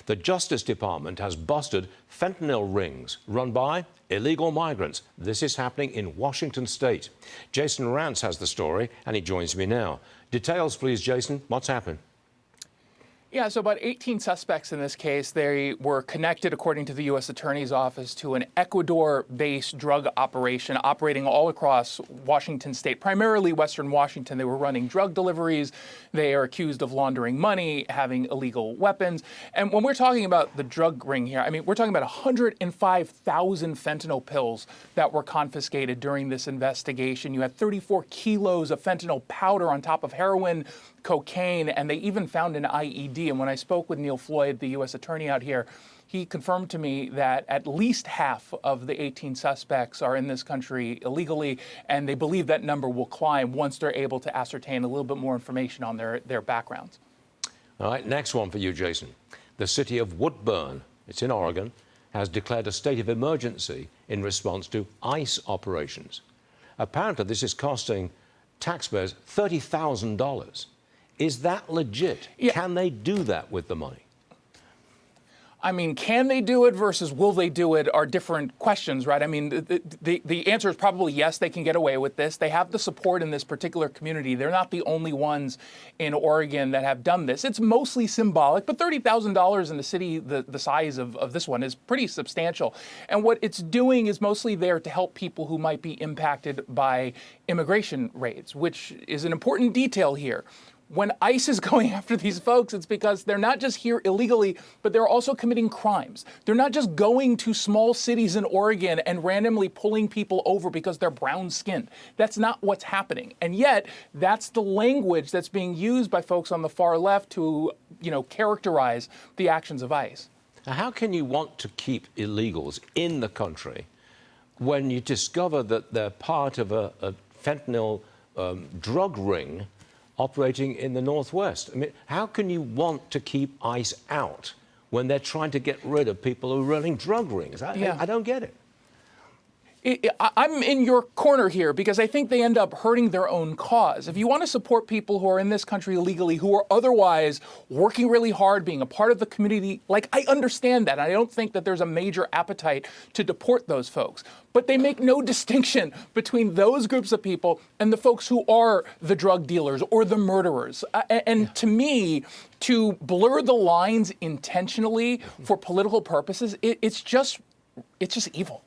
The Justice Department has busted fentanyl rings run by illegal migrants. This is happening in Washington state. Jason Rantz has the story, and he joins me now. Details, please, Jason. What's happened? Yeah, so about 18 suspects in this case. They were connected, according to the U.S. Attorney's Office, to an Ecuador-based drug operation operating all across Washington state, primarily Western Washington. They were running drug deliveries. They are accused of laundering money, having illegal weapons. And when we're talking about the drug ring here, I mean, we're talking about 105,000 fentanyl pills that were confiscated during this investigation. You had 34 kilos of fentanyl powder on top of heroin, cocaine, and they even found an IED. And when I spoke with Neil Floyd, the U.S. attorney out here, he confirmed to me that at least half of the 18 suspects are in this country illegally, and they believe that number will climb once they're able to ascertain a little bit more information on their backgrounds. All right, next one for you, Jason. The city of Woodburn, it's in Oregon, has declared a state of emergency in response to ICE operations. Apparently, this is costing taxpayers $30,000. Is that legit? Yeah. Can they do that with the money? I mean, can they do it versus will they do it are different questions, right? I mean, the answer is probably yes, they can get away with this. They have the support in this particular community. They're not the only ones in Oregon that have done this. It's mostly symbolic, but $30,000 in a city the size of this one is pretty substantial. And what it's doing is mostly there to help people who might be impacted by immigration raids, which is an important detail here. When ICE is going after these folks, it's because they're not just here illegally, but they're also committing crimes. They're not just going to small cities in Oregon and randomly pulling people over because they're brown-skinned. That's not what's happening. And yet, that's the language that's being used by folks on the far left to, characterize the actions of ICE. Now, how can you want to keep illegals in the country when you discover that they're part of a fentanyl drug ring operating in the Northwest? I mean, how can you want to keep ICE out when they're trying to get rid of people who are running drug rings? I don't get it. I'm in your corner here because I think they end up hurting their own cause. If you want to support people who are in this country illegally, who are otherwise working really hard, being a part of the community, I understand that. I don't think that there's a major appetite to deport those folks. But they make no distinction between those groups of people and the folks who are the drug dealers or the murderers. And to me, to blur the lines intentionally for political purposes, it's just evil.